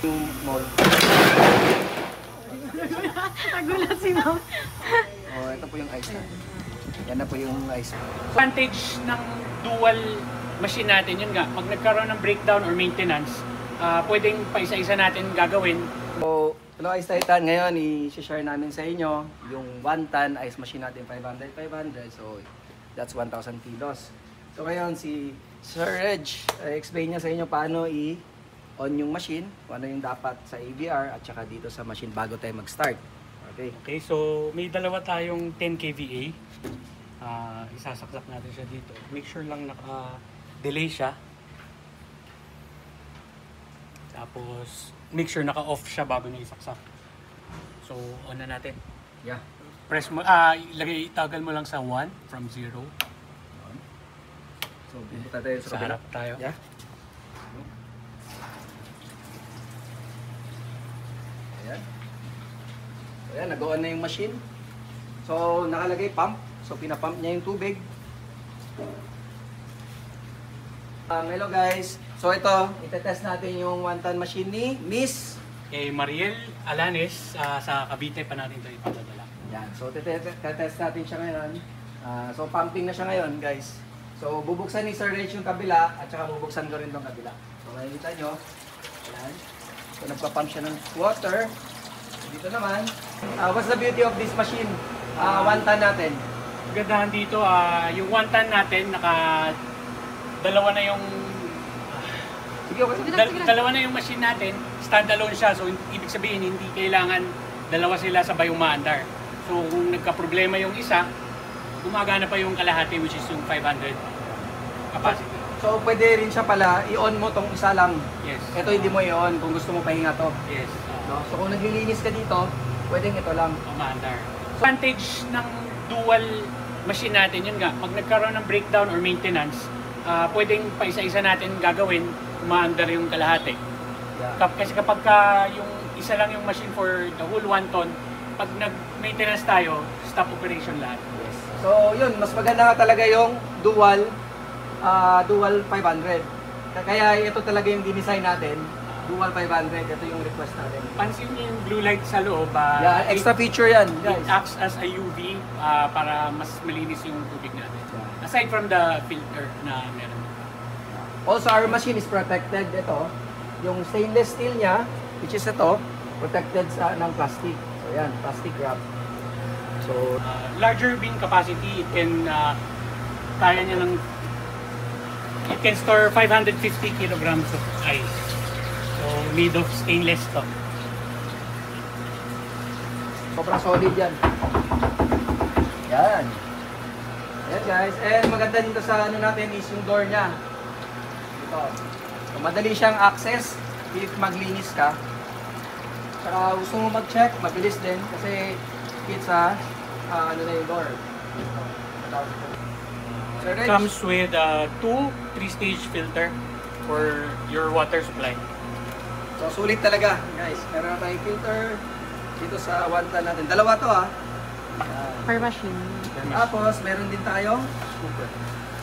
Yung mall. Nagulat si Ma'am. Oh, ito po yung ice na. Yan na po yung ice. Advantage ng dual machine natin, yun nga, pag nagkaroon ng breakdown or maintenance, pwedeng pa isa-isa natin gagawin. So, hello Ice Titan, ngayon i-share namin sa inyo yung 1 ton ice machine natin, 500. So, that's 1,000 kilos. So, ngayon si Sir Reg, explain niya sa inyo paano on yung machine, kung ano yung dapat sa ABR at saka dito sa machine bago tayo mag-start. Okay, so may dalawa tayong 10 kVA. Isasaksak natin siya dito. Make sure lang naka-delay siya. Tapos, make sure naka-off siya bago niya isaksak. So, on na natin. Yeah. Press mo, tagal mo lang sa 1 from 0. So, pupunta tayo Sa harap tayo. Yeah. Ayan. So, ayan, nag-on na yung machine. So, nakalagay pump. So, pinapump niya yung tubig. Hello guys. So, ito, itetest natin yung 1 ton machine ni Miss Mariel Alanes, sa Cavite pa natin ito ipadadala. Yan. So, itetest natin siya ngayon. So, pumping na siya ngayon guys. So, bubuksan ni Sir Reg yung kabila at saka bubuksan ko rin tong kabila. So, makikita nyo. Ayan. So, nagpa-pump siya ng water. Dito naman. What's the beauty of this machine? 1 ton natin. Gandahan dito, yung 1 ton natin, dalawa na yung Sige, okay. dalawa na yung machine natin, standalone siya. So, ibig sabihin, hindi kailangan dalawa sila sabay umaandar. So, kung nagka-problema yung isa, gumagana pa yung kalahati, which is yung 500 capacity. So, pwede rin siya pala, i-on mo tong isa lang. Yes. Ito hindi mo i-on kung gusto mo pahinga to. Yes. No? So, kung naglilinis ka dito, pwedeng ito lang. Umaandar. Advantage ng dual machine natin, yun nga, pag nagkaroon ng breakdown or maintenance, pwedeng pa isa-isa natin gagawin, umaandar yung kalahati. Yeah. Kasi kapag yung isa lang yung machine for the whole 1 ton, pag nag-maintenance tayo, stop operation lahat. Yes. So, yun, mas maganda nga talaga yung dual 500. Kaya ito talaga yung dinesign natin, dual 500. Ito yung request natin. Pansin niyo yung blue light sa loob. Yeah, extra feature yan, guys. It acts as a UV para mas malinis yung tubig natin. Yeah. Aside from the filter na meron. Also, our machine is protected. Ito, yung stainless steel niya, which is ito, protected ng plastic. So, yan, plastic wrap. So, larger bin capacity, it can kaya niya ng it can store 550 kilograms of ice. So, made of stainless to. Sobrang solid yan. Yan. Ayan guys. And maganda dito sa ano natin is yung door niya. Dito. So, madali siyang access if maglinis ka. Saka gusto mo mag-check, mabilis din kasi it's ano na yung door. So, It comes with 2 3-stage filter for your water supply. so sulit talaga guys. Meron na tayong filter dito sa 1 ton natin. Dalawa to Per machine. Tapos meron din tayong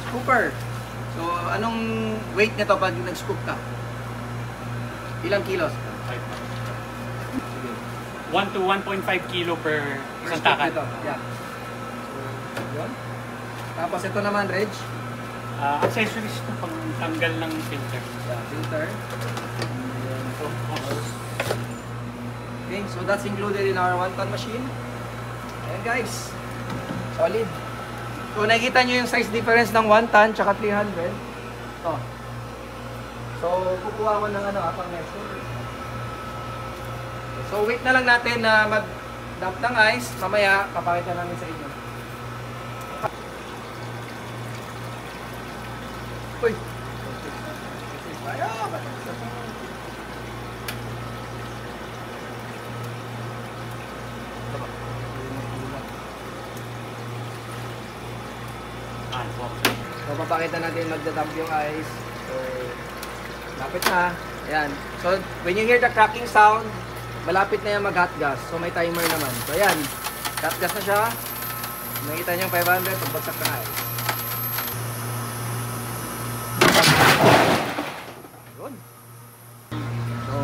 scooper. So anong weight nito pag nag-scoop ka? Ilang kilos? 1 to 1.5 kilo per isang scoop takan. nito. Yeah. So, yun. Tapos ito naman, Reg. Accessories to pang tanggal ng filter. Yeah, filter. Okay, so that's included in our 1 ton machine. Ayan guys. Solid. So nakikita nyo yung size difference ng 1 ton tsaka 300. Ito. So kukuha ko ng pang measure. So wait na lang natin na mag-dump ng ice. Mamaya papakita namin sa inyo. Uy! So, papakita natin magdadump yung ice. So, lapit na. Ayan. So, when you hear the cracking sound, malapit na yan mag-hot gas. So, may timer naman. So, ayan. Hot gas na siya. Nakita nyo yung 500, pagbagsak na ice. Yun. So,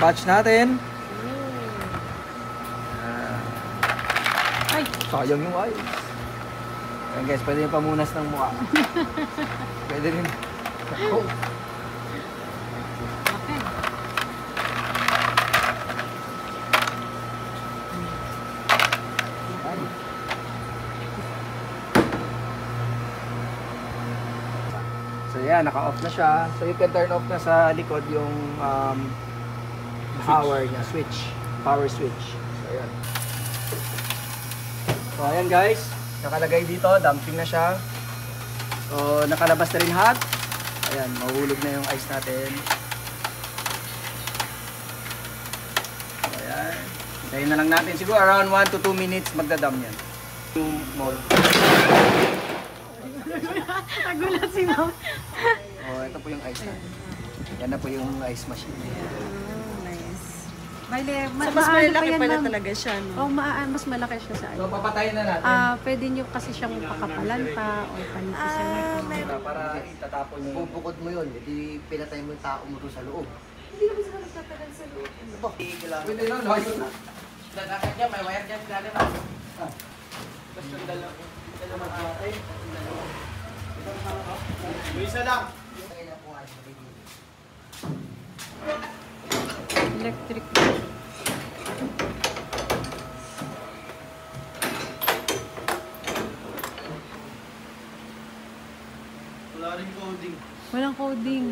batch natin. Ay, Sayang yung ice. Ayan guys, pwede yung pamunas ng mukha. Pwede rin. Oh. okay. So yan, naka-off na siya. So you can turn off na sa likod yung power niya, switch. Power switch. So yan. So ayan guys, nakalagay dito, dumping na siya. So nakalabas na rin hot. Ayan, mahulog na yung ice natin. So ayan. Hintayin na lang natin. Siguro around 1 to 2 minutes magdadam yan. Yung mold. Nagulat si Ma'am. Oh, ito po yung ice natin. Yan na po yung ice machine. Nice. Bale, So, mas malaki pala talaga siya, no? Oh, mas malaki siya sa So papatayin na natin. pwede nyo kasi siyang pakapalan pa o panipisan natin. Para itatapon yung... Bubukod mo yun, hindi pinatay mo yung tao mo doon sa loob. Hindi naman sila nagtatagal sa loob. Pwede na, no? Dadakit niya, may wire dyan, galing na. Basta yung dalawa natin. Isa lang. Electric. Wala rin coding. Walang coding.